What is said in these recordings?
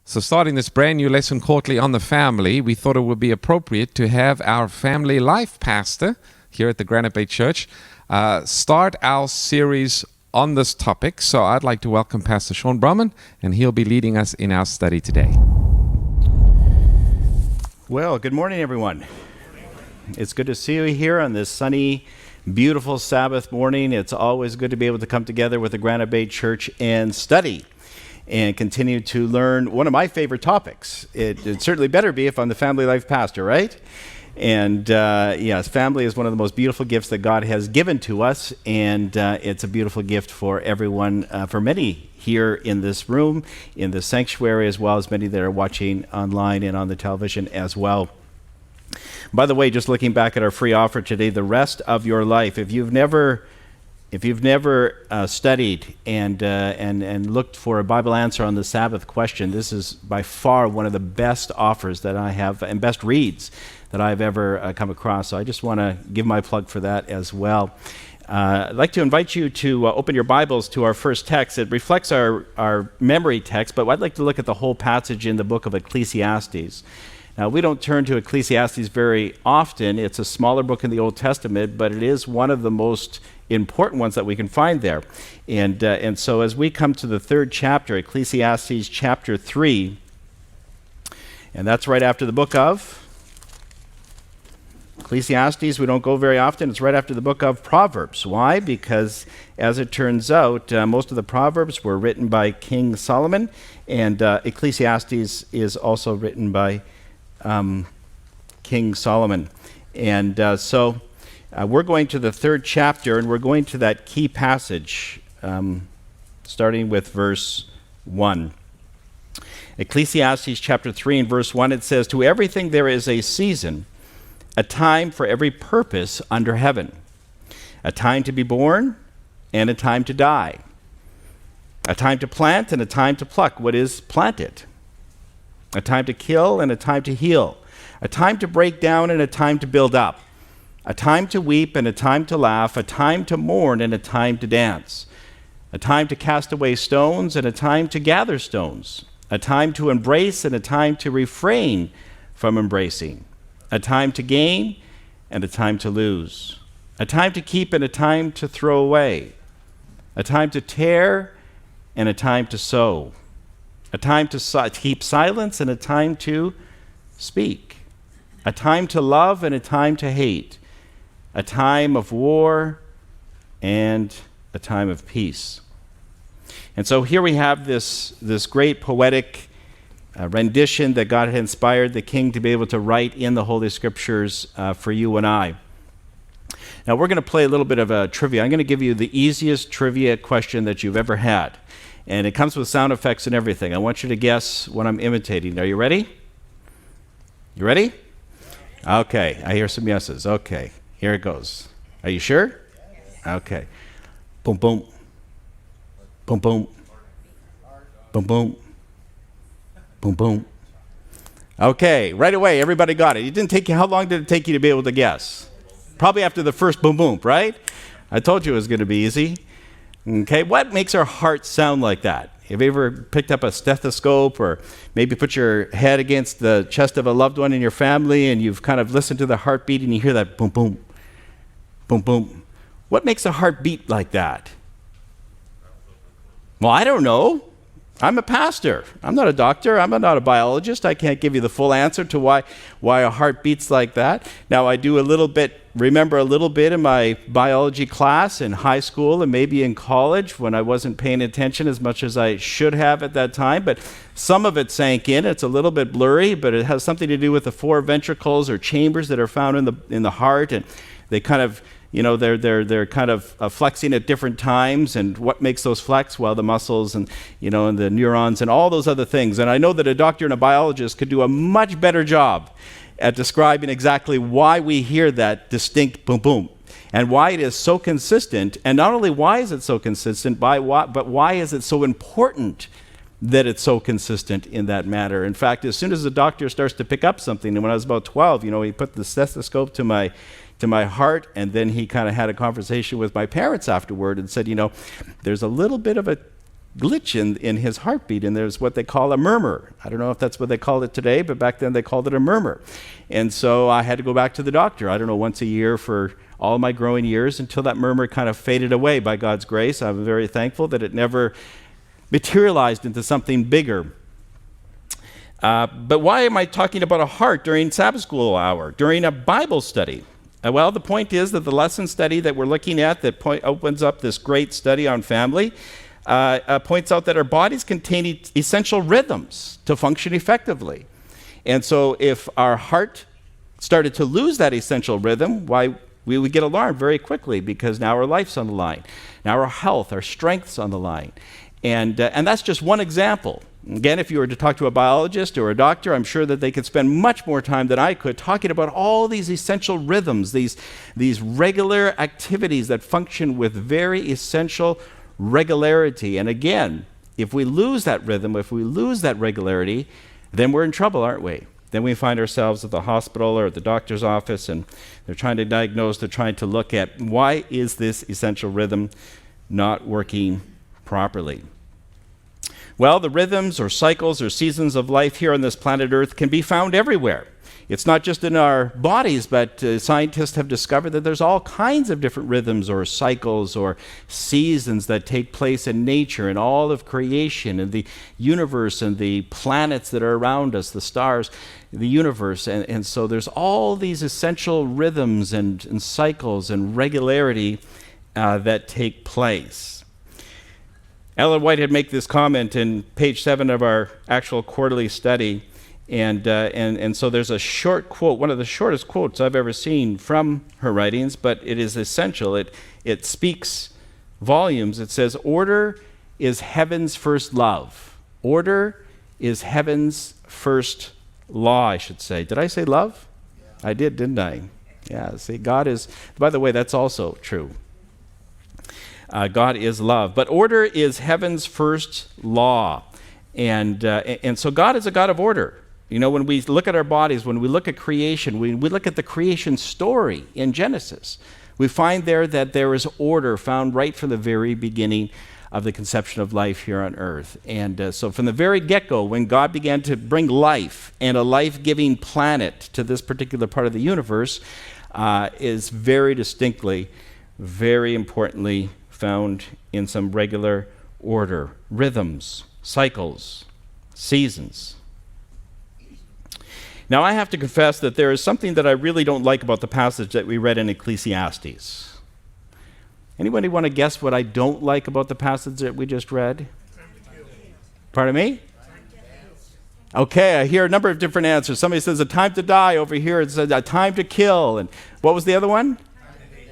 So starting this brand new lesson quarterly on the family, we thought it would be appropriate to have our family life pastor here at the Granite Church start our series on this topic. So I'd like to welcome Pastor Shawn Brummond, and he'll be leading us in our study today. Well, good morning, everyone. It's good to see you here on this sunny, beautiful Sabbath morning. It's always good to be able to come together with the Granite Church and study and continue to learn one of my favorite topics. It certainly better be if I'm the family life pastor, right? And yes, family is one of the most beautiful gifts that God has given to us, and it's a beautiful gift for everyone, for many here in this room, in the sanctuary, as well as many that are watching online and on the television as well. By the way, just looking back at our free offer today, the rest of your life, if you've never studied and looked for a Bible answer on the Sabbath question, this is by far one of the best offers that I have and best reads that I've ever come across. So I just want to give my plug for that as well. I'd like to invite you to open your Bibles to our first text. It reflects our memory text, but I'd like to look at the whole passage in the book of Ecclesiastes. Now, we don't turn to Ecclesiastes very often. It's a smaller book in the Old Testament, but it is one of the most important ones that we can find there. And so as we come to the third chapter, Ecclesiastes chapter 3, and that's right after the book of Ecclesiastes. We don't go very often. It's right after the book of Proverbs. Why? Because as it turns out, most of the Proverbs were written by King Solomon, and Ecclesiastes is also written by King Solomon. And so we're going to the third chapter, and we're going to that key passage, starting with verse 1. Ecclesiastes chapter 3 and verse 1, it says, "To everything there is a season, a time for every purpose under heaven, a time to be born and a time to die, a time to plant and a time to pluck what is planted, a time to kill and a time to heal, a time to break down and a time to build up, a time to weep and a time to laugh, a time to mourn and a time to dance, a time to cast away stones and a time to gather stones, a time to embrace and a time to refrain from embracing, a time to gain and a time to lose, a time to keep and a time to throw away, a time to tear and a time to sow, a time to keep silence and a time to speak, a time to love and a time to hate, a time of war and a time of peace." And so here we have this great poetic rendition that God had inspired the king to be able to write in the Holy Scriptures for you and I. Now we're going to play a little bit of a trivia. I'm going to give you the easiest trivia question that you've ever had. And it comes with sound effects and everything. I want you to guess what I'm imitating. Are you ready? You ready? Okay, I hear some yeses. Okay, here it goes. Are you sure? Okay. Boom, boom. Boom, boom. Boom, boom. Boom, boom. Okay, right away, everybody got it. It didn't take you, how long did it take you to be able to guess? Probably after the first boom, boom, right? I told you it was going to be easy. Okay, what makes our heart sound like that? Have you ever picked up a stethoscope or maybe put your head against the chest of a loved one in your family and you've kind of listened to the heartbeat and you hear that boom, boom, boom, boom? What makes a heart beat like that? Well, I don't know. I'm a pastor. I'm not a doctor. I'm not a biologist. I can't give you the full answer to why a heart beats like that. Now, I do remember a little bit in my biology class in high school and maybe in college when I wasn't paying attention as much as I should have at that time, but some of it sank in. It's a little bit blurry, but it has something to do with the four ventricles or chambers that are found in the heart, and they kind of they're kind of flexing at different times, and what makes those flex? Well, the muscles and and the neurons and all those other things. And I know that a doctor and a biologist could do a much better job at describing exactly why we hear that distinct boom boom and why it is so consistent. And not only why is it so consistent, but why is it so important that it's so consistent in that matter. In fact, as soon as the doctor starts to pick up something, and when I was about 12, he put the stethoscope to my heart, and then he kind of had a conversation with my parents afterward and said, there's a little bit of a glitch in his heartbeat, and there's what they call a murmur. I don't know if that's what they call it today, but back then they called it a murmur. And so I had to go back to the doctor, I don't know, once a year for all my growing years until that murmur kind of faded away by God's grace. I'm very thankful that it never materialized into something bigger. But why am I talking about a heart during Sabbath school hour, during a Bible study? Well, the point is that the lesson study that we're looking at that opens up this great study on family points out that our bodies contain essential rhythms to function effectively. And so if our heart started to lose that essential rhythm, why we would get alarmed very quickly, because now our life's on the line. Now our health, our strength's on the line. And that's just one example. Again, if you were to talk to a biologist or a doctor, I'm sure that they could spend much more time than I could talking about all these essential rhythms, these regular activities that function with very essential regularity. And again, if we lose that rhythm, if we lose that regularity, then we're in trouble, aren't we? Then we find ourselves at the hospital or at the doctor's office, and they're trying to diagnose, they're trying to look at why is this essential rhythm not working properly. Well, the rhythms or cycles or seasons of life here on this planet Earth can be found everywhere. It's not just in our bodies, but scientists have discovered that there's all kinds of different rhythms or cycles or seasons that take place in nature and all of creation and the universe and the planets that are around us, the stars, the universe. And so there's all these essential rhythms and cycles and regularity that take place. Ellen White had made this comment in page 7 of our actual quarterly study, and so there's a short quote, one of the shortest quotes I've ever seen from her writings, but it is essential. It speaks volumes. It says, "Order is heaven's first love." Order is heaven's first law, I should say. Did I say love? Yeah. I did, didn't I? Yeah, see, God is, by the way, that's also true. God is love. But order is heaven's first law. And so God is a God of order. You know, when we look at our bodies, when we look at creation, we look at the creation story in Genesis, we find there that there is order found right from the very beginning of the conception of life here on earth. And so from the very get-go, when God began to bring life and a life-giving planet to this particular part of the universe, is very distinctly, very importantly found in some regular order, rhythms, cycles, seasons. Now, I have to confess that there is something that I really don't like about the passage that we read in Ecclesiastes. Anybody want to guess what I don't like about the passage that we just read? Pardon me? Okay, I hear a number of different answers. Somebody says a time to die. Over here it says a time to kill. And what was the other one?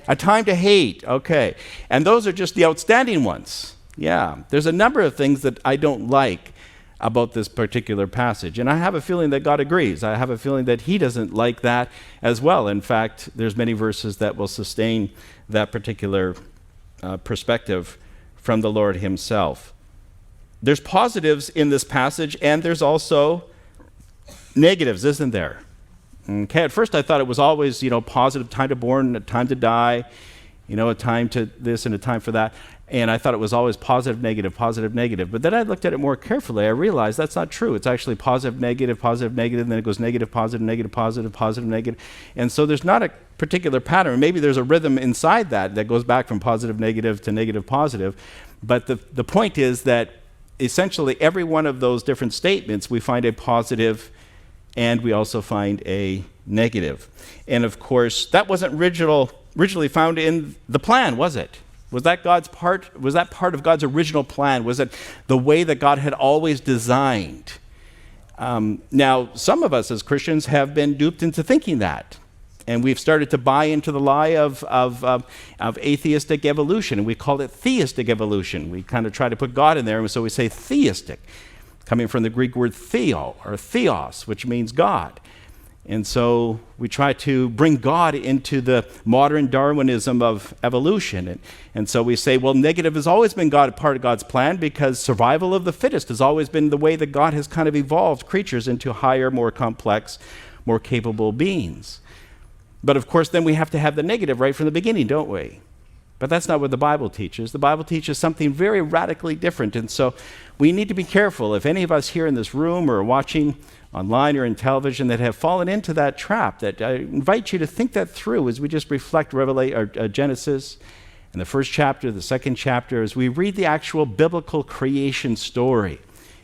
A time to hate. Okay. And those are just the outstanding ones. Yeah. There's a number of things that I don't like about this particular passage. And I have a feeling that God agrees. I have a feeling that he doesn't like that as well. In fact, there's many verses that will sustain that particular perspective from the Lord himself. There's positives in this passage, and there's also negatives, isn't there? Okay, at first I thought it was always, positive, time to born, a time to die, a time to this and a time for that. And I thought it was always positive, negative, positive, negative. But then I looked at it more carefully. I realized that's not true. It's actually positive, negative, and then it goes negative, positive, negative, positive, positive, negative. And so there's not a particular pattern. Maybe there's a rhythm inside that goes back from positive, negative to negative, positive. But the point is that essentially every one of those different statements, we find a positive and we also find a negative. And of course, that wasn't originally found in the plan, was it? Was that part of God's original plan? Was it the way that God had always designed? Now, some of us as Christians have been duped into thinking that. And we've started to buy into the lie of atheistic evolution, and we call it theistic evolution. We kind of try to put God in there, and so we say theistic, coming from the Greek word theo, or theos, which means God. And so we try to bring God into the modern Darwinism of evolution. And so we say, well, negative has always been part of God's plan because survival of the fittest has always been the way that God has kind of evolved creatures into higher, more complex, more capable beings. But of course, then we have to have the negative right from the beginning, don't we? But that's not what the Bible teaches. The Bible teaches something very radically different. And so we need to be careful. If any of us here in this room or watching online or in television that have fallen into that trap, that I invite you to think that through as we just reflect Genesis and the first chapter, the second chapter, as we read the actual biblical creation story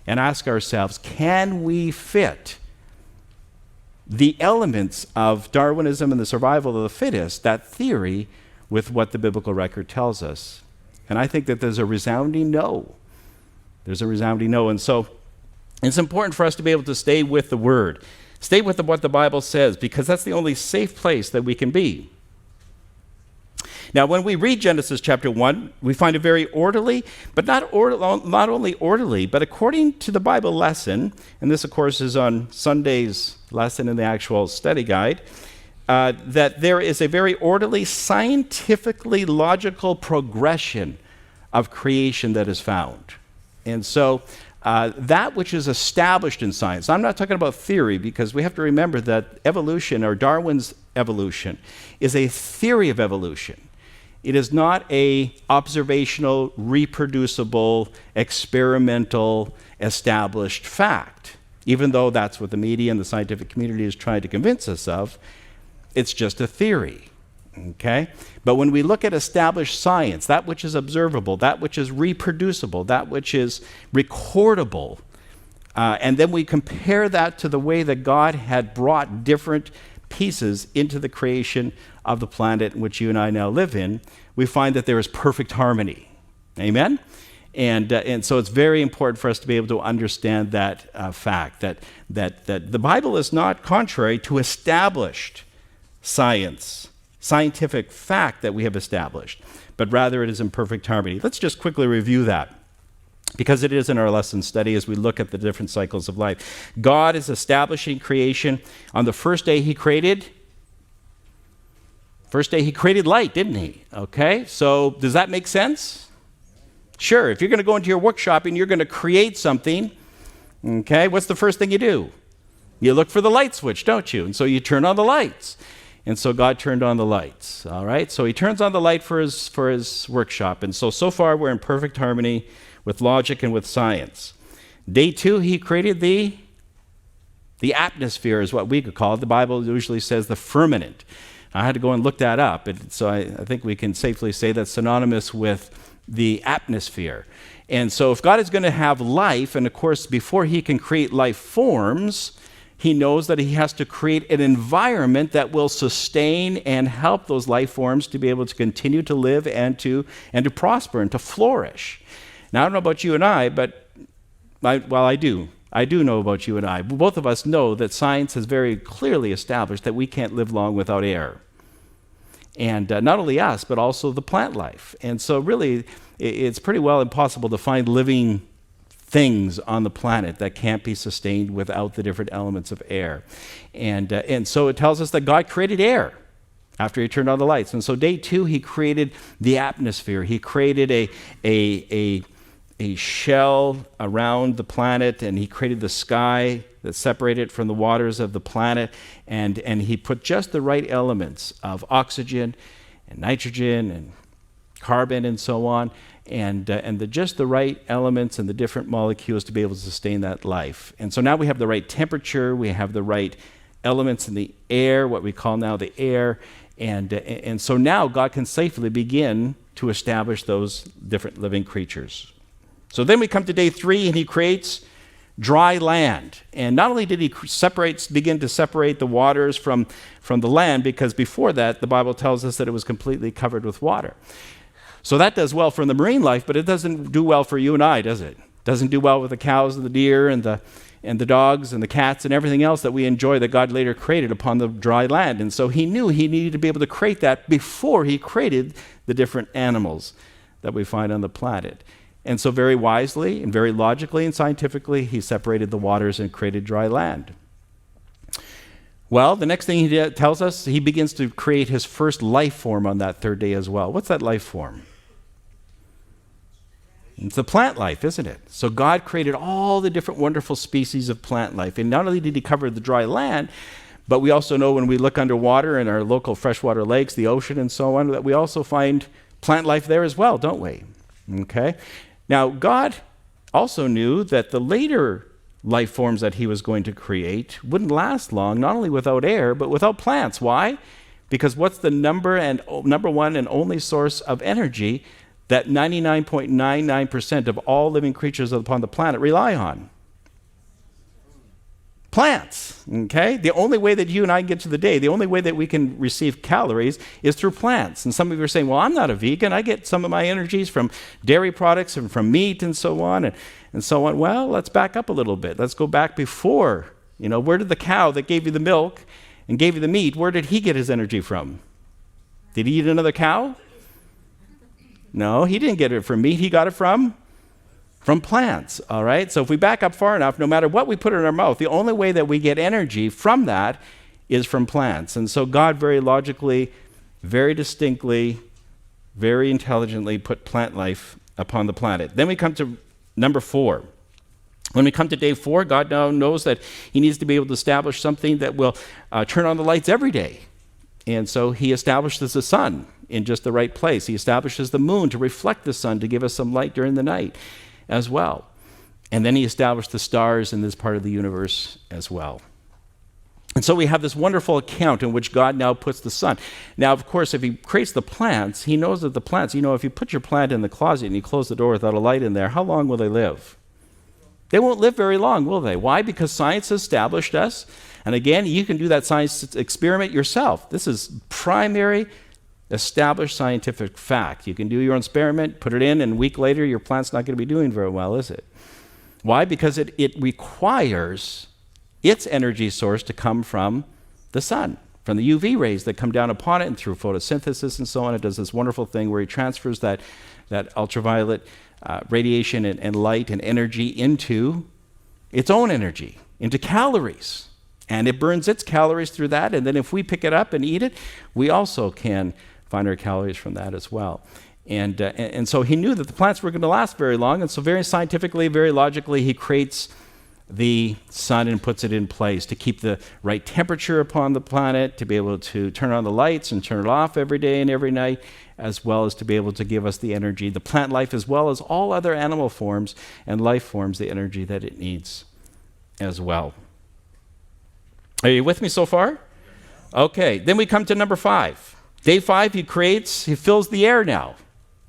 and ask ourselves, can we fit the elements of Darwinism and the survival of the fittest, that theory, with what the biblical record tells us? And I think that there's a resounding no. There's a resounding no. And so it's important for us to be able to stay with the Word, stay with what the Bible says, because that's the only safe place that we can be. Now, when we read Genesis chapter 1, we find a very orderly, but not only orderly, but according to the Bible lesson, and this, of course, is on Sunday's lesson in the actual study guide, that there is a very orderly, scientifically logical progression of creation that is found. And so that which is established in science, I'm not talking about theory, because we have to remember that evolution, or Darwin's evolution, is a theory of evolution. It is not a observational, reproducible, experimental, established fact. Even though that's what the media and the scientific community is trying to convince us of, it's just a theory. Okay? But when we look at established science, that which is observable, that which is reproducible, that which is recordable, and then we compare that to the way that God had brought different pieces into the creation of the planet in which you and I now live in, we find that there is perfect harmony. Amen? And so it's very important for us to be able to understand that fact, that the Bible is not contrary to established scientific fact that we have established, but rather it is in perfect harmony. Let's just quickly review that, because it is in our lesson study as we look at the different cycles of life. God is establishing creation. On the first day he created light, didn't he? Okay, so does that make sense? Sure, if you're going to go into your workshop and you're going to create something, okay, what's the first thing you do? You look for the light switch, don't you? And so you turn on the lights. And so God turned on the lights, all right? So he turns on the light for his workshop. And so far we're in perfect harmony with logic and with science. Day 2, he created the atmosphere, is what we could call it. The Bible usually says the firmament. I had to go and look that up. So I think we can safely say that's synonymous with the atmosphere. And so if God is going to have life, and of course before he can create life forms, he knows that he has to create an environment that will sustain and help those life forms to be able to continue to live and to prosper and to flourish. Now, I don't know about you and I, but I do. I do know about you and I. Both of us know that science has very clearly established that we can't live long without air. And not only us, but also the plant life. And so really, it's pretty well impossible to find living things on the planet that can't be sustained without the different elements of air. And so it tells us that God created air after he turned on the lights. And so day 2, he created the atmosphere. He created a shell around the planet, and he created the sky that separated it from the waters of the planet, and he put just the right elements of oxygen and nitrogen and carbon and so on, and just the right elements and the different molecules to be able to sustain that life. And so now we have the right temperature, we have the right elements in the air, what we call now the air, and so now God can safely begin to establish those different living creatures. So then we come to day 3, and he creates dry land. And not only did he begin to separate the waters from the land, because before that, the Bible tells us that it was completely covered with water. So that does well for the marine life, but it doesn't do well for you and I, does it? It doesn't do well with the cows and the deer and the dogs and the cats and everything else that we enjoy that God later created upon the dry land. And so he knew he needed to be able to create that before he created the different animals that we find on the planet. And so very wisely and very logically and scientifically, he separated the waters and created dry land. Well, the next thing he tells us, he begins to create his first life form on that 3rd day as well. What's that life form? It's the plant life, isn't it? So God created all the different wonderful species of plant life. And not only did he cover the dry land, but we also know when we look underwater in our local freshwater lakes, the ocean and so on, that we also find plant life there as well, don't we? Okay. Now, God also knew that the later life forms that he was going to create wouldn't last long, not only without air, but without plants. Why? Because what's the number one and only source of energy that 99.99% of all living creatures upon the planet rely on? Plants, okay? The only way that you and I get to the day, the only way that we can receive calories is through plants. And some of you are saying, well, I'm not a vegan. I get some of my energies from dairy products and from meat and so on and so on. Well, let's back up a little bit. Let's go back before. Where did the cow that gave you the milk and gave you the meat, where did he get his energy from? Did he eat another cow? No, he didn't get it from meat. He got it from plants, all right? So if we back up far enough, no matter what we put in our mouth, the only way that we get energy from that is from plants. And so God very logically, very distinctly, very intelligently put plant life upon the planet. Then we come to number 4. When we come to day 4, God now knows that he needs to be able to establish something that will turn on the lights every day. And so he establishes the sun in just the right place. He establishes the moon to reflect the sun, to give us some light during the night as well. And then he established the stars in this part of the universe as well. And so we have this wonderful account in which God now puts the sun. Now, of course, if he creates the plants, he knows that the plants, if you put your plant in the closet and you close the door without a light in there, how long will they live? They won't live very long, will they? Why? Because science has established us. And again, you can do that science experiment yourself. This is primary established scientific fact. You can do your own experiment, put it in, and a week later, your plant's not going to be doing very well, is it? Why? Because it requires its energy source to come from the sun, from the UV rays that come down upon it, and through photosynthesis and so on. It does this wonderful thing where it transfers that ultraviolet radiation and light and energy into its own energy, into calories. And it burns its calories through that, and then if we pick it up and eat it, we also can find our calories from that as well. And so he knew that the plants were going to last very long, and so very scientifically, very logically, he creates the sun and puts it in place to keep the right temperature upon the planet, to be able to turn on the lights and turn it off every day and every night, as well as to be able to give us the energy, the plant life, as well as all other animal forms and life forms, the energy that it needs as well. Are you with me so far? Okay, then we come to number 5. Day 5, he fills the air now.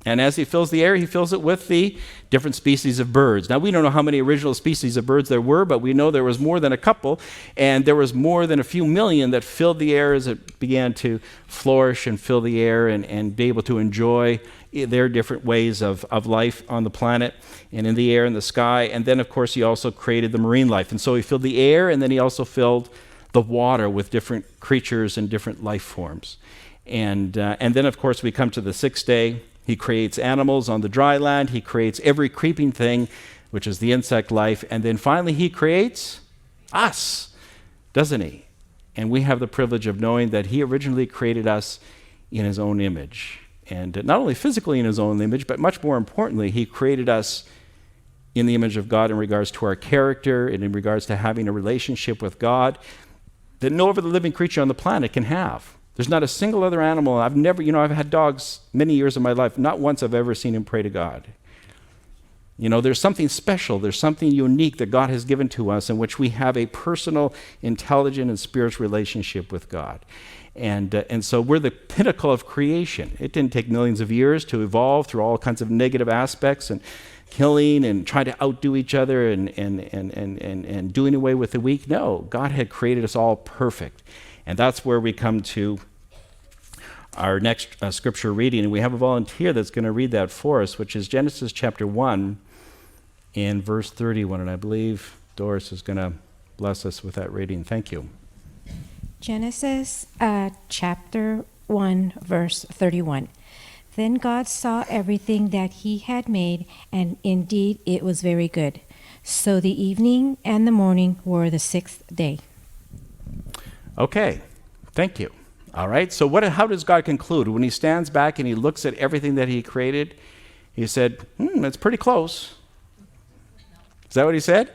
And as he fills the air, he fills it with the different species of birds. Now, we don't know how many original species of birds there were, but we know there was more than a couple, and there was more than a few million that filled the air as it began to flourish and fill the air and be able to enjoy their different ways of life on the planet and in the air and the sky. And then, of course, he also created the marine life. And so he filled the air, and then he also filled the water with different creatures and different life forms. And then, of course, we come to the 6th day. He creates animals on the dry land. He creates every creeping thing, which is the insect life. And then finally, he creates us, doesn't he? And we have the privilege of knowing that he originally created us in his own image. And not only physically in his own image, but much more importantly, he created us in the image of God in regards to our character and in regards to having a relationship with God that no other living creature on the planet can have. There's not a single other animal. I've had dogs many years of my life. Not once I've ever seen him pray to God. There's something special. There's something unique that God has given to us in which we have a personal, intelligent, and spiritual relationship with God. And so we're the pinnacle of creation. It didn't take millions of years to evolve through all kinds of negative aspects and killing and trying to outdo each other and doing away with the weak. No, God had created us all perfect. And that's where we come to our next scripture reading. And we have a volunteer that's going to read that for us, which is Genesis chapter 1 and verse 31. And I believe Doris is going to bless us with that reading. Thank you. Genesis chapter 1, verse 31. Then God saw everything that he had made, and indeed it was very good. So the evening and the morning were the 6th day. Okay, thank you. All right, so how does God conclude? When he stands back and he looks at everything that he created, he said, that's pretty close. Is that what he said?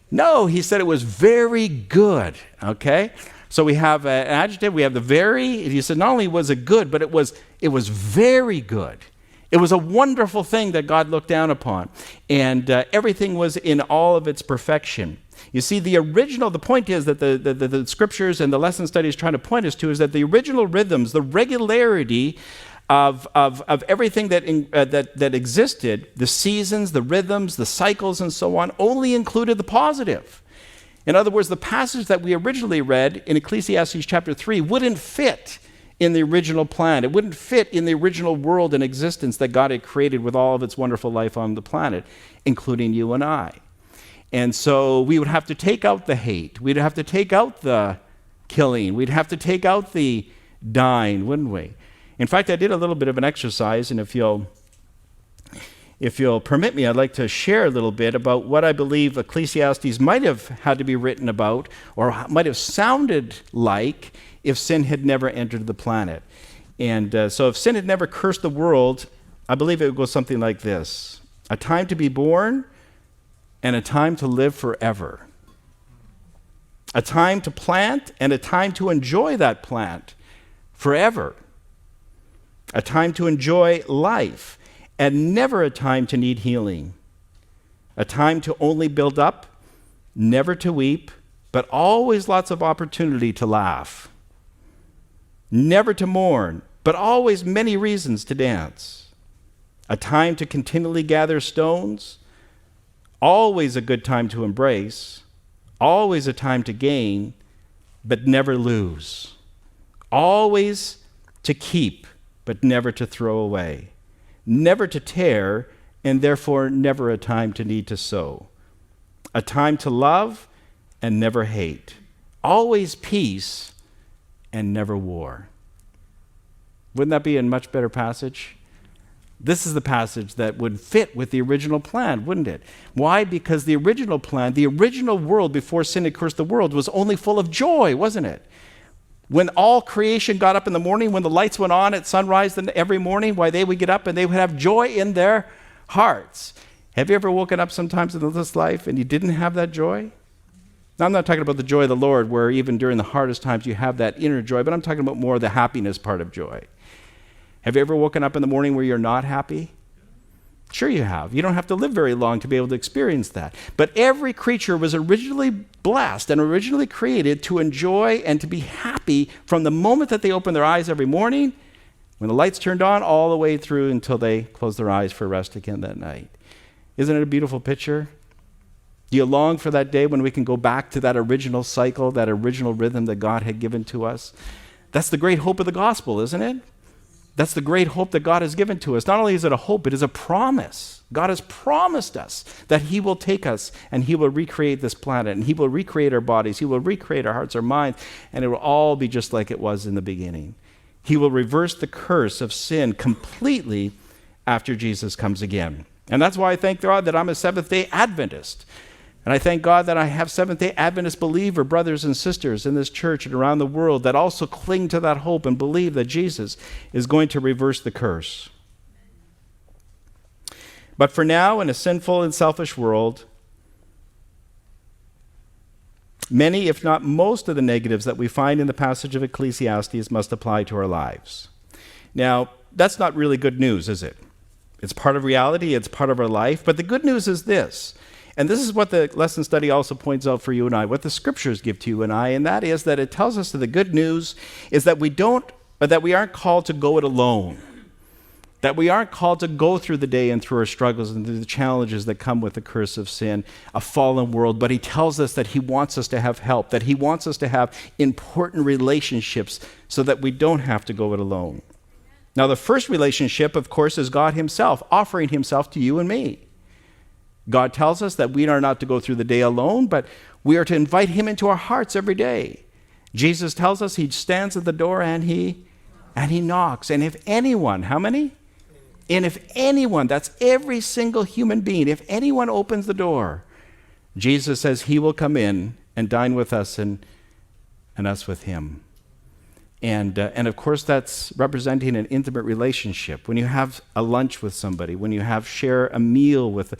No, he said it was very good, okay? So we have an adjective, we have the very. He said not only was it good, but it was very good. It was a wonderful thing that God looked down upon. And everything was in all of its perfection. You see, the point is that the scriptures and the lesson study is trying to point us to is that the original rhythms, the regularity of everything that existed, the seasons, the rhythms, the cycles, and so on, only included the positive. In other words, the passage that we originally read in Ecclesiastes chapter 3 wouldn't fit in the original plan. It wouldn't fit in the original world and existence that God had created with all of its wonderful life on the planet, including you and I. And so we would have to take out the hate. We'd have to take out the killing. We'd have to take out the dying, wouldn't we? In fact, I did a little bit of an exercise, and if you'll permit me, I'd like to share a little bit about what I believe Ecclesiastes might have had to be written about, or might have sounded like, if sin had never entered the planet. And so if sin had never cursed the world, I believe it would go something like this: a time to be born and a time to live forever. A time to plant and a time to enjoy that plant forever. A time to enjoy life and never a time to need healing. A time to only build up, never to weep, but always lots of opportunity to laugh. Never to mourn, but always many reasons to dance. A time to continually gather stones, always a good time to embrace, always a time to gain, but never lose. Always to keep, but never to throw away. Never to tear, and therefore never a time to need to sow. A time to love and never hate. Always peace and never war. Wouldn't that be a much better passage? This is the passage that would fit with the original plan, wouldn't it? Why? Because the original plan, the original world before sin had cursed the world, was only full of joy, wasn't it? When all creation got up in the morning, when the lights went on at sunrise every morning, why they would get up and they would have joy in their hearts. Have you ever woken up sometimes in this life and you didn't have that joy? Now, I'm not talking about the joy of the Lord, where even during the hardest times you have that inner joy, but I'm talking about more the happiness part of joy. Have you ever woken up in the morning where you're not happy? Sure you have. You don't have to live very long to be able to experience that. But every creature was originally blessed and originally created to enjoy and to be happy from the moment that they open their eyes every morning, when the lights turned on, all the way through until they close their eyes for rest again that night. Isn't it a beautiful picture? Do you long for that day when we can go back to that original cycle, that original rhythm that God had given to us? That's the great hope of the gospel, isn't it? That's the great hope that God has given to us. Not only is it a hope, it is a promise. God has promised us that he will take us and he will recreate this planet, and he will recreate our bodies, he will recreate our hearts, our minds, and it will all be just like it was in the beginning. He will reverse the curse of sin completely after Jesus comes again. And that's why I thank God that I'm a Seventh-day Adventist. And I thank God that I have Seventh-day Adventist believer brothers and sisters in this church and around the world that also cling to that hope and believe that Jesus is going to reverse the curse. But for now, in a sinful and selfish world, many, if not most, of the negatives that we find in the passage of Ecclesiastes must apply to our lives. Now, that's not really good news, is it? It's part of reality, it's part of our life, but the good news is this. And this is what the lesson study also points out for you and I, what the scriptures give to you and I, and that is that it tells us that the good news is that we aren't called to go it alone. That we aren't called to go through the day and through our struggles and through the challenges that come with the curse of sin, a fallen world, but he tells us that he wants us to have help, that he wants us to have important relationships so that we don't have to go it alone. Now, the first relationship, of course, is God himself, offering himself to you and me. God tells us that we are not to go through the day alone, but we are to invite him into our hearts every day. Jesus tells us he stands at the door and he knocks. And if anyone, how many? And if anyone, that's every single human being, if anyone opens the door, Jesus says he will come in and dine with us and us with him. And of course, that's representing an intimate relationship. When you have a lunch with somebody, when you share a meal with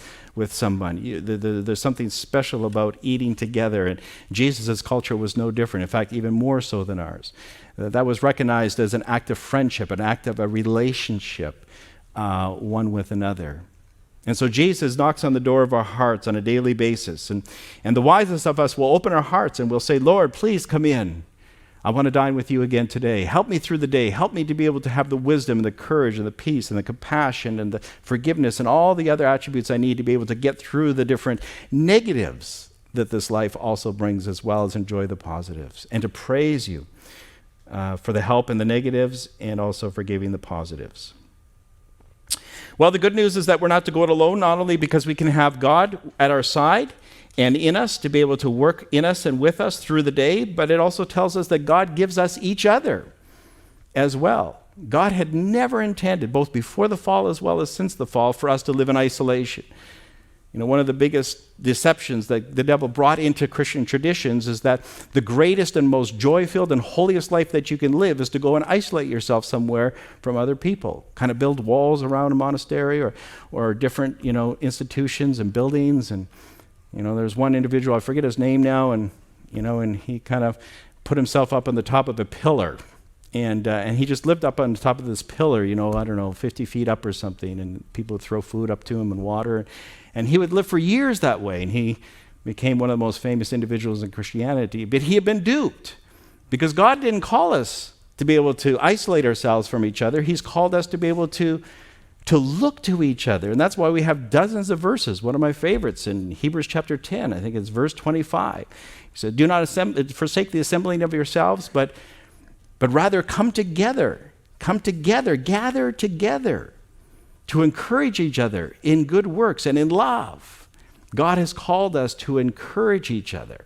someone, there's something special about eating together. And Jesus' culture was no different. In fact, even more so than ours. That was recognized as an act of friendship, an act of a relationship, one with another. And so Jesus knocks on the door of our hearts on a daily basis. And the wisest of us will open our hearts and we'll say, Lord, please come in. I want to dine with you again today. Help me through the day. Help me to be able to have the wisdom and the courage and the peace and the compassion and the forgiveness and all the other attributes I need to be able to get through the different negatives that this life also brings, as well as enjoy the positives, and to praise you for the help in the negatives and also for giving the positives. Well, the good news is that we're not to go it alone, not only because we can have God at our side and in us to be able to work in us and with us through the day, but it also tells us that God gives us each other as well. God had never intended, both before the fall as well as since the fall, for us to live in isolation. You know, one of the biggest deceptions that the devil brought into Christian traditions is that the greatest and most joy-filled and holiest life that you can live is to go and isolate yourself somewhere from other people, kind of build walls around a monastery or different, institutions and buildings. And there's one individual, I forget his name now, and he kind of put himself up on the top of a pillar. And he just lived up on the top of this pillar, 50 feet up or something, and people would throw food up to him and water. And he would live for years that way, and he became one of the most famous individuals in Christianity. But he had been duped, because God didn't call us to be able to isolate ourselves from each other. He's called us to be able to look to each other. And that's why we have dozens of verses. One of my favorites in Hebrews chapter 10, I think it's verse 25. He said, do not forsake the assembling of yourselves, but rather come together, gather together to encourage each other in good works and in love. God has called us to encourage each other.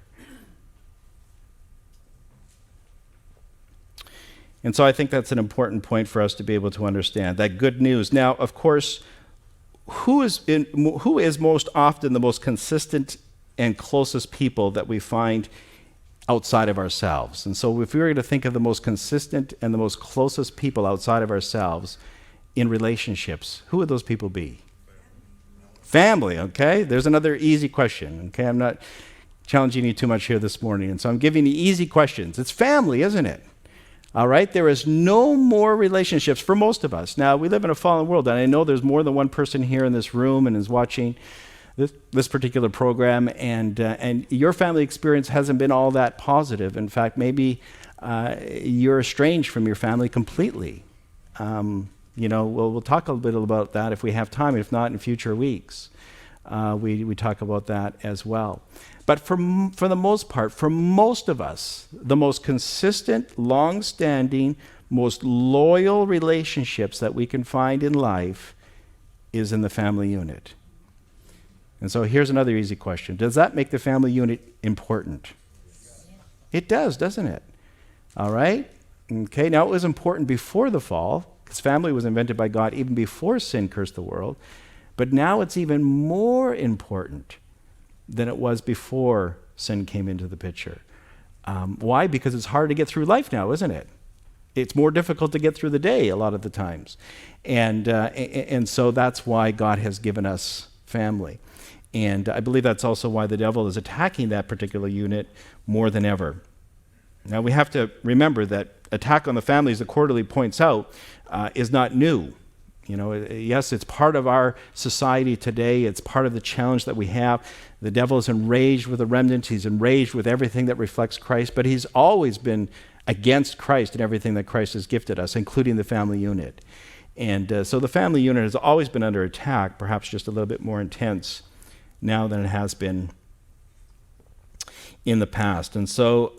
And so I think that's an important point for us to be able to understand, that good news. Now, of course, who is most often the most consistent and closest people that we find outside of ourselves? And so if we were going to think of the most consistent and the most closest people outside of ourselves in relationships, who would those people be? Family, okay? There's another easy question, okay? I'm not challenging you too much here this morning, and so I'm giving you easy questions. It's family, isn't it? All right? There is no more relationships for most of us. Now, we live in a fallen world, and I know there's more than one person here in this room and is watching this particular program, and your family experience hasn't been all that positive. In fact, maybe you're estranged from your family completely. We'll talk a little bit about that if we have time. If not, in future weeks, we talk about that as well. But for the most part, for most of us, the most consistent, long-standing, most loyal relationships that we can find in life is in the family unit. And so here's another easy question. Does that make the family unit important? It does, doesn't it? All right? Okay, now it was important before the fall, because family was invented by God even before sin cursed the world. But now it's even more important than it was before sin came into the picture. Why? Because it's hard to get through life now, isn't it? It's more difficult to get through the day a lot of the times. And so that's why God has given us family. And I believe that's also why the devil is attacking that particular unit more than ever. Now, we have to remember that attack on the family, as the quarterly points out, is not new. Yes, it's part of our society today. It's part of the challenge that we have. The devil is enraged with the remnant. He's enraged with everything that reflects Christ, but he's always been against Christ and everything that Christ has gifted us, including the family unit. And so the family unit has always been under attack, perhaps just a little bit more intense now than it has been in the past. And so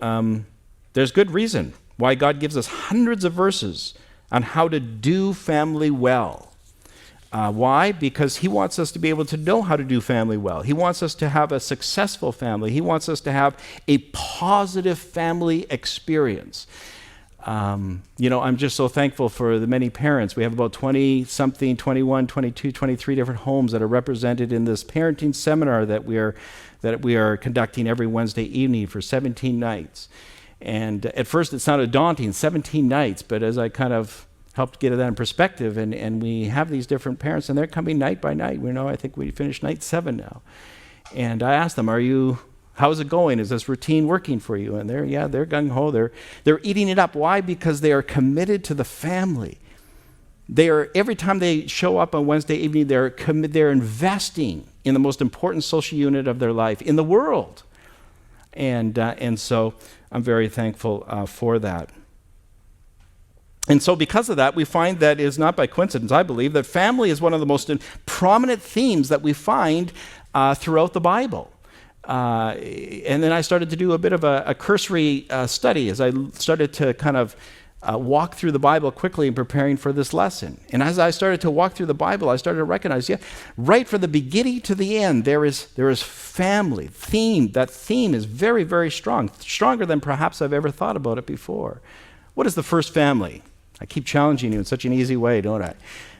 there's good reason why God gives us hundreds of verses on how to do family well. Why? Because he wants us to be able to know how to do family well. He wants us to have a successful family. He wants us to have a positive family experience. I'm just so thankful for the many parents. We have about 20-something, 21, 22, 23 different homes that are represented in this parenting seminar that we are conducting every Wednesday evening for 17 nights. And at first it sounded daunting, 17 nights, but as I kind of helped get that in perspective, and we have these different parents, and they're coming night by night. I think we finished night 7 now. And I asked them, how's it going? Is this routine working for you? And they're gung-ho. They're eating it up. Why? Because they are committed to the family. Every time they show up on Wednesday evening, they're investing in the most important social unit of their life, in the world. And so I'm very thankful for that. And so because of that, we find that it is not by coincidence, I believe, that family is one of the most prominent themes that we find throughout the Bible. And then I started to do a bit of a cursory study as I started to kind of walk through the Bible quickly in preparing for this lesson. And as I started to walk through the Bible, I started to recognize, right from the beginning to the end, there is family theme. That theme is very, very strong, stronger than perhaps I've ever thought about it before. What is the first family? I keep challenging you in such an easy way, don't I?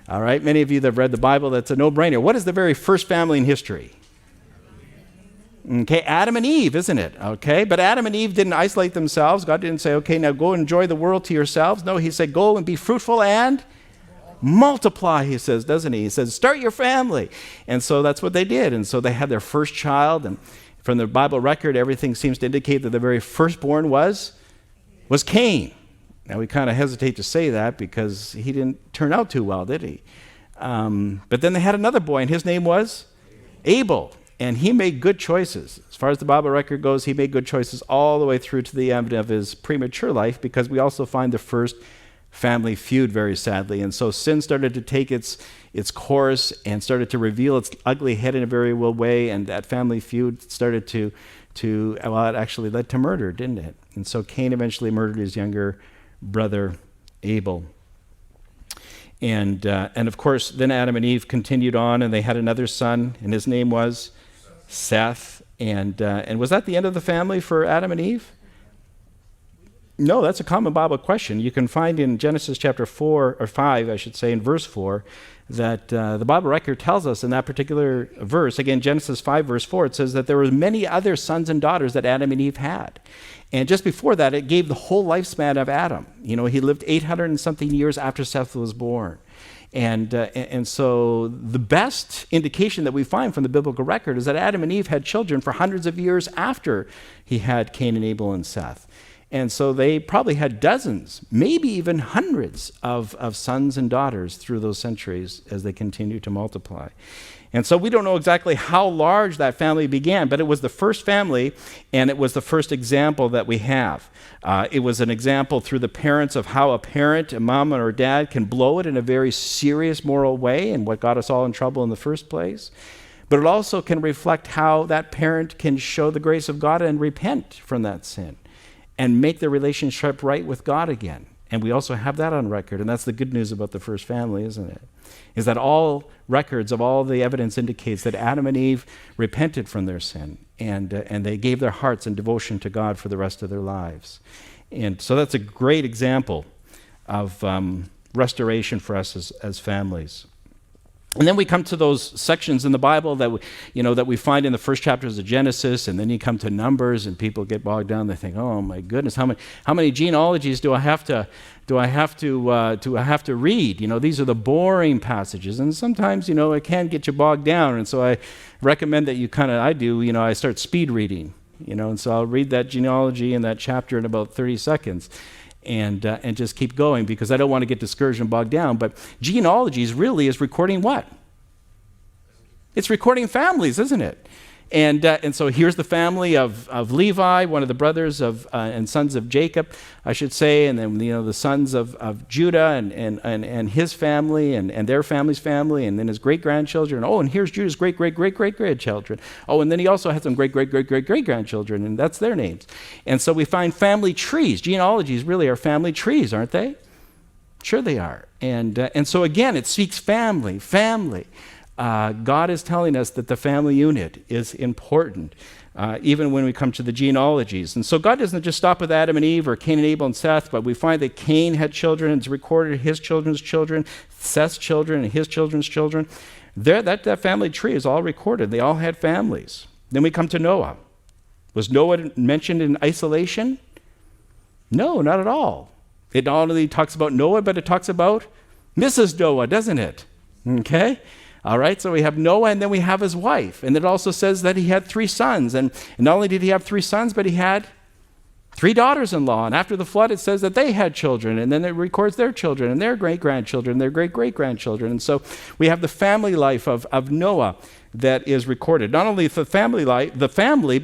All right, many of you that have read the Bible, that's a no-brainer. What is the very first family in history? Okay, Adam and Eve, isn't it? Okay, but Adam and Eve didn't isolate themselves. God didn't say, okay, now go enjoy the world to yourselves. No, he said, go and be fruitful and multiply, he says, doesn't he? He says, start your family. And so that's what they did. And so they had their first child. And from the Bible record, everything seems to indicate that the very firstborn was Cain. Now, we kind of hesitate to say that because he didn't turn out too well, did he? But then they had another boy, and his name was Abel. And he made good choices. As far as the Bible record goes, he made good choices all the way through to the end of his premature life, because we also find the first family feud, very sadly. And so sin started to take its course and started to reveal its ugly head in a very real way, and that family feud started it actually led to murder, didn't it? And so Cain eventually murdered his younger brother Abel. And of course, then Adam and Eve continued on, and they had another son, and his name was Seth. And was that the end of the family for Adam and Eve? No, that's a common Bible question. You can find in Genesis chapter 4, or 5, I should say, in verse 4, that the Bible record tells us in that particular verse, again, Genesis 5, verse 4, it says that there were many other sons and daughters that Adam and Eve had. And just before that, it gave the whole lifespan of Adam. He lived 800 and something years after Seth was born. And so the best indication that we find from the biblical record is that Adam and Eve had children for hundreds of years after he had Cain and Abel and Seth. And so they probably had dozens, maybe even hundreds of sons and daughters through those centuries as they continued to multiply. And so we don't know exactly how large that family began, but it was the first family, and it was the first example that we have. It was an example through the parents of how a parent, a mom or dad, can blow it in a very serious moral way, and what got us all in trouble in the first place. But it also can reflect how that parent can show the grace of God and repent from that sin and make the relationship right with God again. And we also have that on record, and that's the good news about the first family, isn't it? Is that all records of all the evidence indicates that Adam and Eve repented from their sin, and they gave their hearts in devotion to God for the rest of their lives. And so that's a great example of restoration for us as families. And then we come to those sections in the Bible that we find in the first chapters of Genesis, and then you come to Numbers, and people get bogged down. They think, "Oh my goodness, how many genealogies do I have to read?" These are the boring passages, and sometimes it can get you bogged down. And so I recommend that I start speed reading, and so I'll read that genealogy and that chapter in about 30 seconds. And just keep going, because I don't want to get discouraged and bogged down. But genealogies really is recording what? It's recording families, isn't it? And so here's the family of Levi, one of the brothers of and sons of Jacob, I should say, and then the sons of Judah and his family and their family's family, and then his great-grandchildren. Oh, and here's Judah's great-great-great-great-grandchildren. Oh, and then he also had some great-great-great-great-great-grandchildren, and that's their names. And so we find family trees. Genealogies really are family trees, aren't they? Sure they are. And so again, it speaks family. God is telling us that the family unit is important, even when we come to the genealogies. And so God doesn't just stop with Adam and Eve or Cain and Abel and Seth, but we find that Cain had children, and it's recorded his children's children, Seth's children, and his children's children. That family tree is all recorded. They all had families. Then we come to Noah. Was Noah mentioned in isolation? No, not at all. It not only talks about Noah, but it talks about Mrs. Noah, doesn't it? Okay? All right, so we have Noah, and then we have his wife. And it also says that he had 3 sons. And not only did he have 3 sons, but he had 3 daughters-in-law. And after the flood, it says that they had children. And then it records their children and their great-grandchildren, their great-great-grandchildren. And so we have the family life of Noah that is recorded. Not only the family life,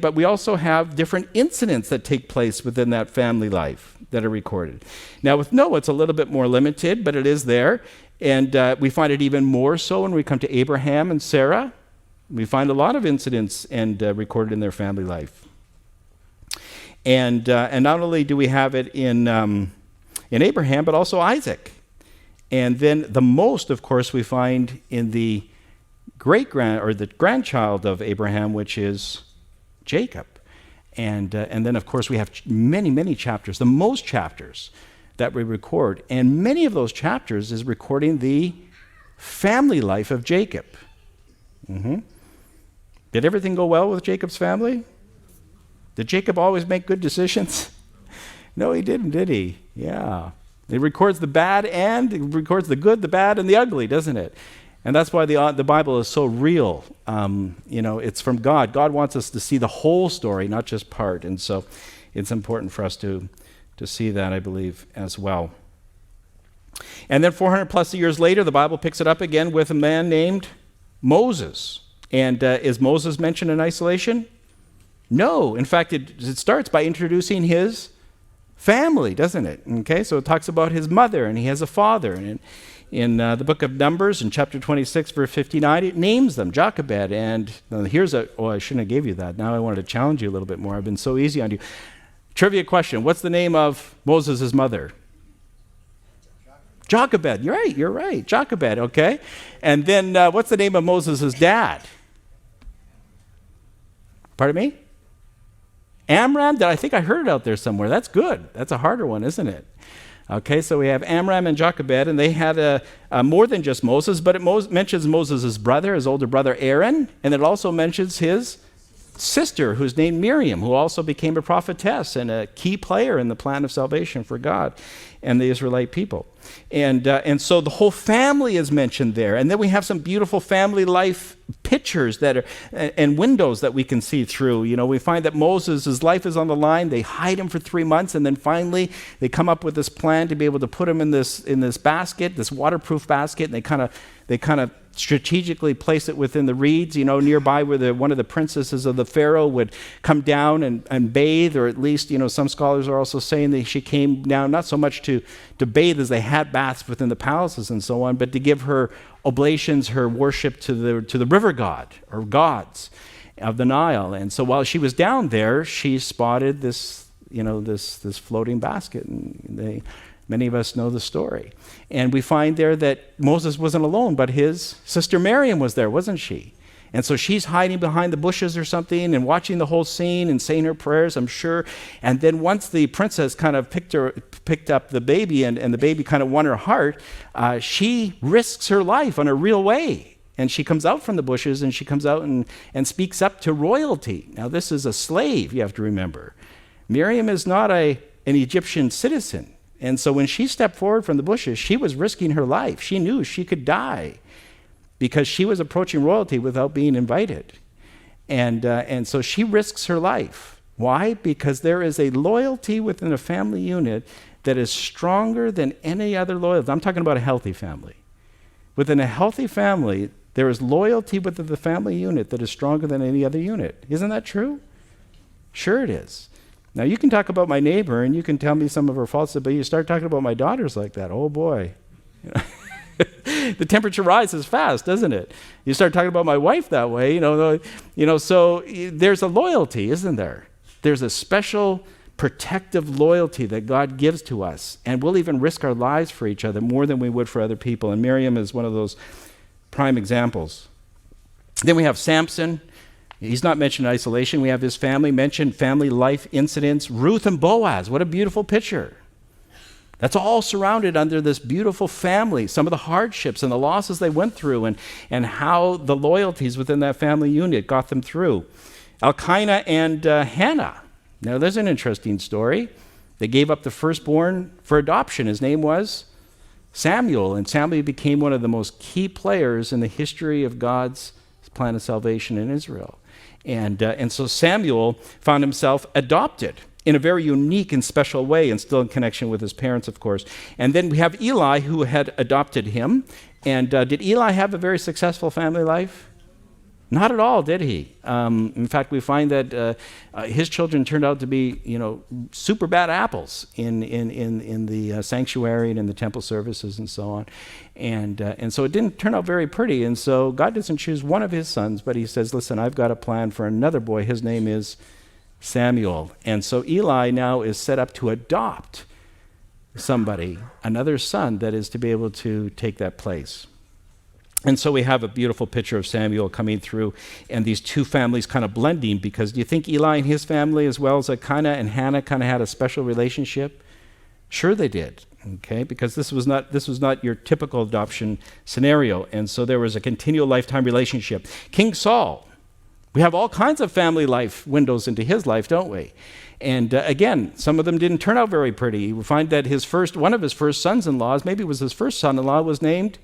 but we also have different incidents that take place within that family life that are recorded. Now with Noah, it's a little bit more limited, but it is there. And we find it even more so when we come to Abraham and Sarah. We find a lot of incidents and recorded in their family life. And not only do we have it in Abraham, but also Isaac. And then the most, of course, we find in the the grandchild of Abraham, which is Jacob. And then, of course, we have many, many chapters, the most chapters that we record. And many of those chapters is recording the family life of Jacob. Did everything go well with Jacob's family? Did Jacob always make good decisions? No, he didn't, did he? Yeah. It records the bad and it records the good, the bad, and the ugly, doesn't it? And that's why the Bible is so real. It's from God. God wants us to see the whole story, not just part. And so it's important for us to see that, I believe, as well. And then 400 plus years later, the Bible picks it up again with a man named Moses. And is Moses mentioned in isolation? No. In fact, it starts by introducing his family, doesn't it? Okay, so it talks about his mother, and he has a father. And in the book of Numbers, in chapter 26, verse 59, it names them, Jochebed. And I shouldn't have gave you that. Now I wanted to challenge you a little bit more. I've been so easy on you. Trivia question. What's the name of Moses' mother? Jochebed. You're right. Jochebed, okay. And then what's the name of Moses' dad? Pardon me? Amram? I think I heard it out there somewhere. That's good. That's a harder one, isn't it? Okay, so we have Amram and Jochebed, and they had more than just Moses, but it mentions Moses' brother, his older brother Aaron, and it also mentions his sister, who's named Miriam, who also became a prophetess and a key player in the plan of salvation for God and the Israelite people. And so the whole family is mentioned there. And then we have some beautiful family life pictures that are and windows that we can see through. We find that Moses' life is on the line. They hide him for 3 months, and then finally they come up with this plan to be able to put him in this basket, this waterproof basket, and they kind of strategically place it within the reeds, nearby where one of the princesses of the Pharaoh would come down and bathe, or at least, some scholars are also saying that she came down not so much to bathe as they had baths within the palaces and so on, but to give her oblations, her worship to the river god or gods of the Nile. And so while she was down there, she spotted this floating basket, and many of us know the story. And we find there that Moses wasn't alone, but his sister Miriam was there, wasn't she? And so she's hiding behind the bushes or something and watching the whole scene and saying her prayers, I'm sure. And then once the princess kind of picked up the baby and the baby kind of won her heart, she risks her life in a real way. And she comes out from the bushes and she comes out and speaks up to royalty. Now this is a slave, you have to remember. Miriam is not an Egyptian citizen. And so when she stepped forward from the bushes, she was risking her life. She knew she could die because she was approaching royalty without being invited. And so she risks her life. Why? Because there is a loyalty within a family unit that is stronger than any other loyalty. I'm talking about a healthy family. Within a healthy family, there is loyalty within the family unit that is stronger than any other unit. Isn't that true? Sure it is. Now, you can talk about my neighbor, and you can tell me some of her faults, but you start talking about my daughters like that, oh boy. The temperature rises fast, doesn't it? You start talking about my wife that way, so there's a loyalty, isn't there? There's a special protective loyalty that God gives to us, and we'll even risk our lives for each other more than we would for other people, and Miriam is one of those prime examples. Then we have Samson. He's not mentioned in isolation. We have his family mentioned, family life incidents. Ruth and Boaz, what a beautiful picture. That's all surrounded under this beautiful family, some of the hardships and the losses they went through and how the loyalties within that family unit got them through. Elkanah and Hannah. Now, there's an interesting story. They gave up the firstborn for adoption. His name was Samuel, and Samuel became one of the most key players in the history of God's plan of salvation in Israel. And so Samuel found himself adopted in a very unique and special way, and still in connection with his parents, of course. And then we have Eli, who had adopted him. And did Eli have a very successful family life? Not at all, did he? In fact, we find that his children turned out to be, super bad apples in the sanctuary and in the temple services and so on. And so it didn't turn out very pretty. And so God doesn't choose one of his sons, but he says, listen, I've got a plan for another boy. His name is Samuel. And so Eli now is set up to adopt somebody, another son that is to be able to take that place. And so we have a beautiful picture of Samuel coming through and these two families kind of blending, because do you think Eli and his family, as well as Elkanah and Hannah, kind of had a special relationship? Sure they did, okay, because this was not your typical adoption scenario. And so there was a continual lifetime relationship. King Saul, we have all kinds of family life windows into his life, don't we? And again, some of them didn't turn out very pretty. We find that one of his first sons-in-laws, maybe it was his first son-in-law, was named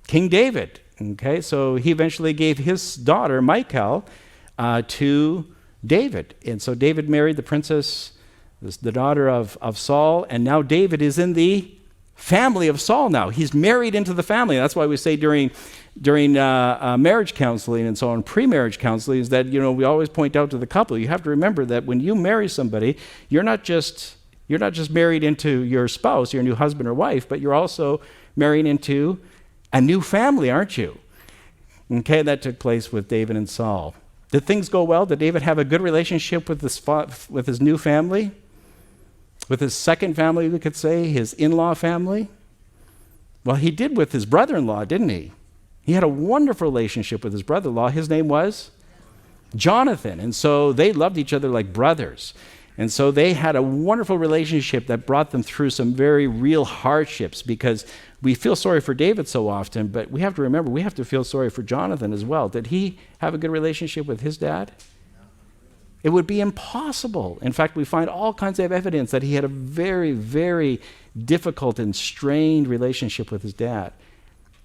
King David. Okay, so he eventually gave his daughter, Michal, to David. And so David married the princess, the daughter of Saul, and now David is in the family of Saul now. He's married into the family. That's why we say during marriage counseling and so on, pre-marriage counseling, is that, we always point out to the couple, you have to remember that when you marry somebody, you're not just married into your spouse, your new husband or wife, but you're also marrying into a new family, aren't you? Okay, that took place with David and Saul. Did things go well? Did David have a good relationship with his new family? With his second family, we could say, his in-law family? Well, he did with his brother-in-law, didn't he? He had a wonderful relationship with his brother-in-law. His name was Jonathan. And so they loved each other like brothers. And so they had a wonderful relationship that brought them through some very real hardships, because we feel sorry for David so often, but we have to remember, we have to feel sorry for Jonathan as well. Did he have a good relationship with his dad? It would be impossible. In fact, we find all kinds of evidence that he had a very, very difficult and strained relationship with his dad.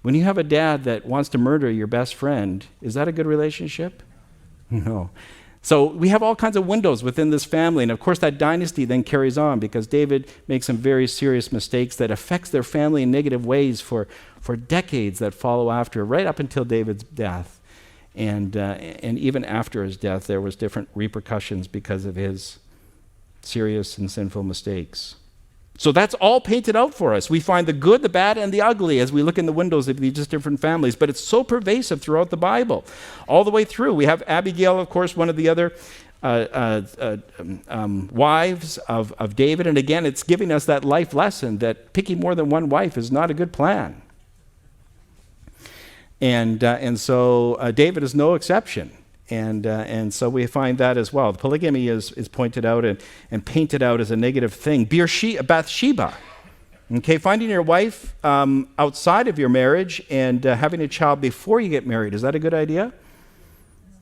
When you have a dad that wants to murder your best friend, is that a good relationship? No. So we have all kinds of windows within this family, and of course that dynasty then carries on, because David makes some very serious mistakes that affects their family in negative ways for decades that follow after, right up until David's death. And even after his death, there was different repercussions because of his serious and sinful mistakes. So that's all painted out for us. We find the good, the bad, and the ugly as we look in the windows of these just different families. But it's so pervasive throughout the Bible, all the way through. We have Abigail, of course, one of the other wives of David. And again, it's giving us that life lesson that picking more than one wife is not a good plan. And so David is no exception. And so we find that as well. Polygamy is pointed out and painted out as a negative thing. Bathsheba, okay, finding your wife outside of your marriage and having a child before you get married, is that a good idea?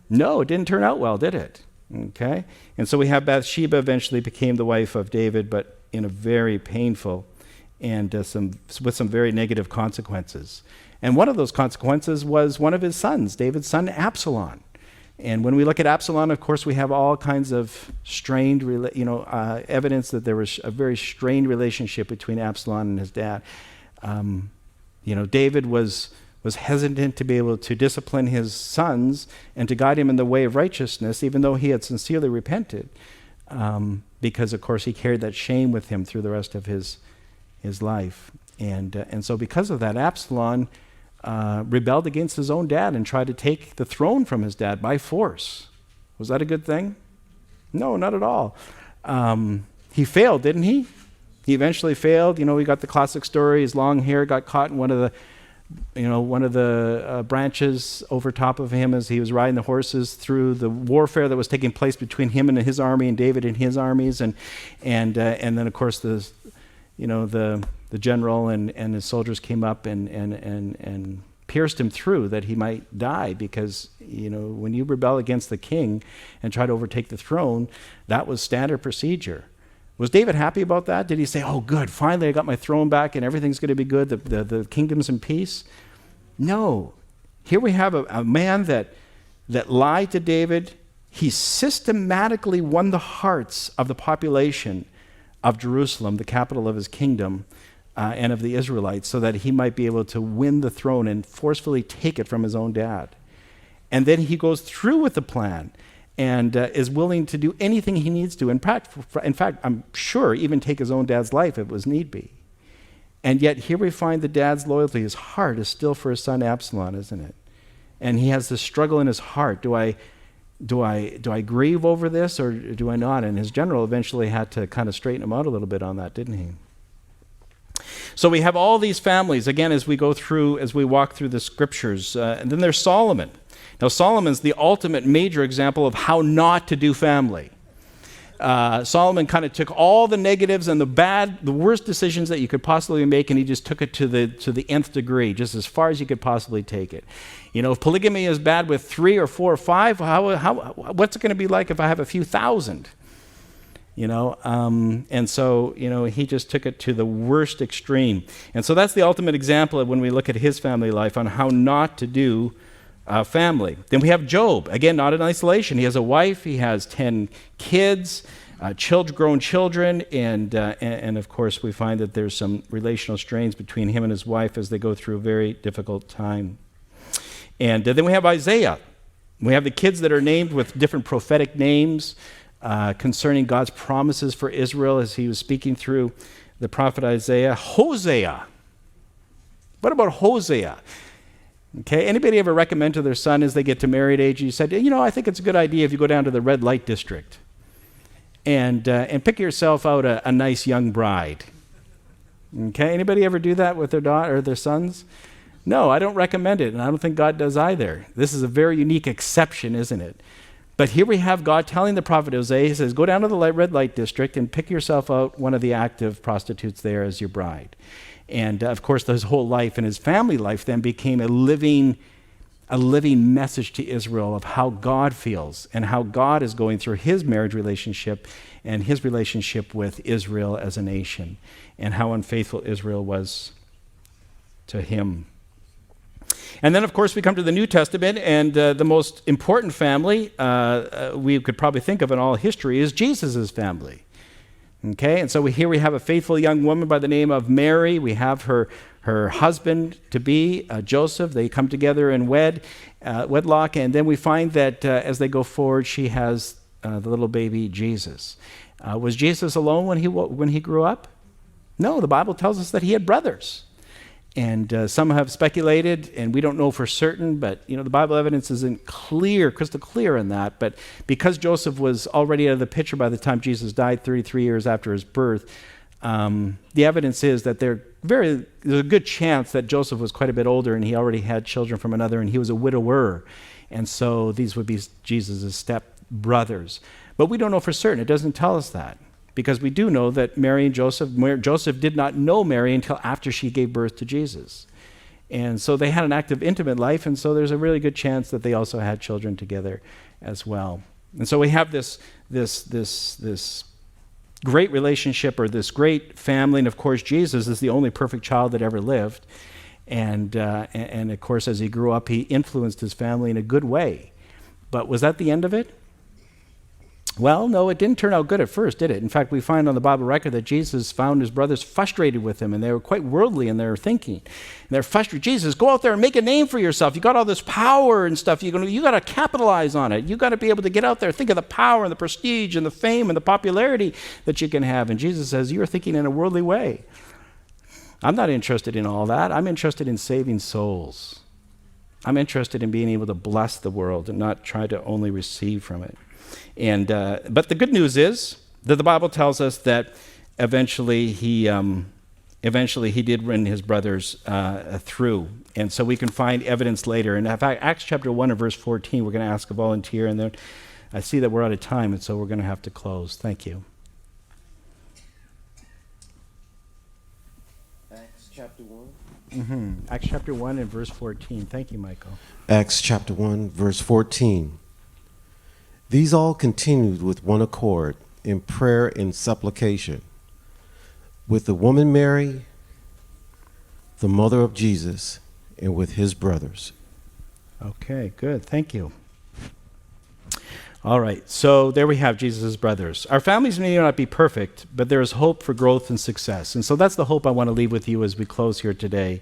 No, it didn't turn out well, did it? Okay, and so we have Bathsheba eventually became the wife of David, but in a very painful and with some very negative consequences. And one of those consequences was one of his sons, David's son Absalom. And when we look at Absalom, of course, we have all kinds of strained, evidence that there was a very strained relationship between Absalom and his dad. David was hesitant to be able to discipline his sons and to guide him in the way of righteousness, even though he had sincerely repented, because, of course, he carried that shame with him through the rest of his life. And so because of that, Absalom rebelled against his own dad and tried to take the throne from his dad by force. Was that a good thing? No, not at all. He failed, didn't he? He eventually failed. We got the classic story. His long hair got caught in one of the branches over top of him as he was riding the horses through the warfare that was taking place between him and his army and David and his armies. And then, of course, the general and his soldiers came up and pierced him through that he might die, because when you rebel against the king and try to overtake the throne, that was standard procedure. Was David happy about that? Did he say, oh, good, finally I got my throne back and everything's going to be good, the kingdom's in peace? No. Here we have a man that lied to David. He systematically won the hearts of the population of Jerusalem, the capital of his kingdom, and of the Israelites, so that he might be able to win the throne and forcefully take it from his own dad. And then he goes through with the plan and is willing to do anything he needs to. In fact, I'm sure even take his own dad's life if it was need be. And yet here we find the dad's loyalty. His heart is still for his son Absalom, isn't it? And he has this struggle in his heart. Do I grieve over this or do I not? And his general eventually had to kind of straighten him out a little bit on that, didn't he? So we have all these families, again, as we walk through the scriptures. And then there's Solomon. Now, Solomon's the ultimate major example of how not to do family. Solomon kind of took all the negatives and the worst decisions that you could possibly make, and he just took it to the nth degree, just as far as you could possibly take it. If polygamy is bad with 3 or 4 or 5, what's it going to be like if I have a few thousand? And so, he just took it to the worst extreme. And so that's the ultimate example of when we look at his family life on how not to do family. Then we have Job, again, not in isolation. He has a wife, he has 10 kids, grown children, and of course we find that there's some relational strains between him and his wife as they go through a very difficult time. And then we have Isaiah. We have the kids that are named with different prophetic names concerning God's promises for Israel as he was speaking through the prophet Isaiah. Hosea. What about Hosea? Okay, anybody ever recommend to their son as they get to married age, you said, I think it's a good idea if you go down to the red light district and pick yourself out a nice young bride. Okay, anybody ever do that with their daughter or their sons? No, I don't recommend it, and I don't think God does either. This is a very unique exception, isn't it? But here we have God telling the prophet Hosea, he says, go down to the red light district and pick yourself out one of the active prostitutes there as your bride. And of course, his whole life and his family life then became a living message to Israel of how God feels and how God is going through his marriage relationship and his relationship with Israel as a nation and how unfaithful Israel was to him. And then, of course, we come to the New Testament, and the most important family we could probably think of in all history is Jesus' family. Okay, and so here we have a faithful young woman by the name of Mary. We have her husband-to-be, Joseph. They come together in wedlock, and then we find that as they go forward, she has the little baby Jesus. Was Jesus alone when he grew up? No, the Bible tells us that he had brothers. And some have speculated, and we don't know for certain, but the Bible evidence isn't crystal clear in that. But because Joseph was already out of the picture by the time Jesus died 33 years after his birth, the evidence is that there's a good chance that Joseph was quite a bit older and he already had children from another, and he was a widower. And so these would be Jesus' step brothers. But we don't know for certain. It doesn't tell us that. Because we do know that Joseph did not know Mary until after she gave birth to Jesus. And so they had an active, intimate life, and so there's a really good chance that they also had children together as well. And so we have this great relationship, or this great family, and of course Jesus is the only perfect child that ever lived. And of course as he grew up, he influenced his family in a good way. But was that the end of it? Well, no, it didn't turn out good at first, did it? In fact, we find on the Bible record that Jesus found his brothers frustrated with him, and they were quite worldly in their thinking. And they're frustrated. Jesus, go out there and make a name for yourself. You got all this power and stuff. You got to capitalize on it. You got to be able to get out there. Think of the power and the prestige and the fame and the popularity that you can have. And Jesus says, you're thinking in a worldly way. I'm not interested in all that. I'm interested in saving souls. I'm interested in being able to bless the world and not try to only receive from it. And but the good news is that the Bible tells us that eventually he did run his brothers through, and so we can find evidence later. And in fact, Acts chapter 1 and verse 14, we're going to ask a volunteer, and then I see that we're out of time, and so we're going to have to close. Thank you. Acts chapter 1. Acts chapter 1 and verse 14. Thank you, Michael. Acts chapter 1, verse 14. These all continued with one accord in prayer and supplication with the woman Mary, the mother of Jesus, and with his brothers. Okay, good. Thank you. All right, so there we have Jesus' brothers. Our families may not be perfect, but there is hope for growth and success. And so that's the hope I want to leave with you as we close here today,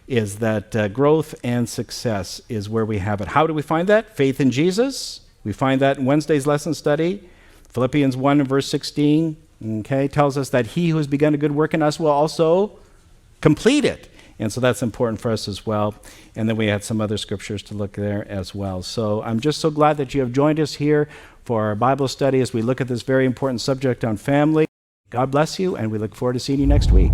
is that growth and success is where we have it. How do we find that? Faith in Jesus. We find that in Wednesday's lesson study. Philippians 1 and verse 16, okay, tells us that he who has begun a good work in us will also complete it. And so that's important for us as well. And then we had some other scriptures to look there as well. So I'm just so glad that you have joined us here for our Bible study as we look at this very important subject on family. God bless you, and we look forward to seeing you next week.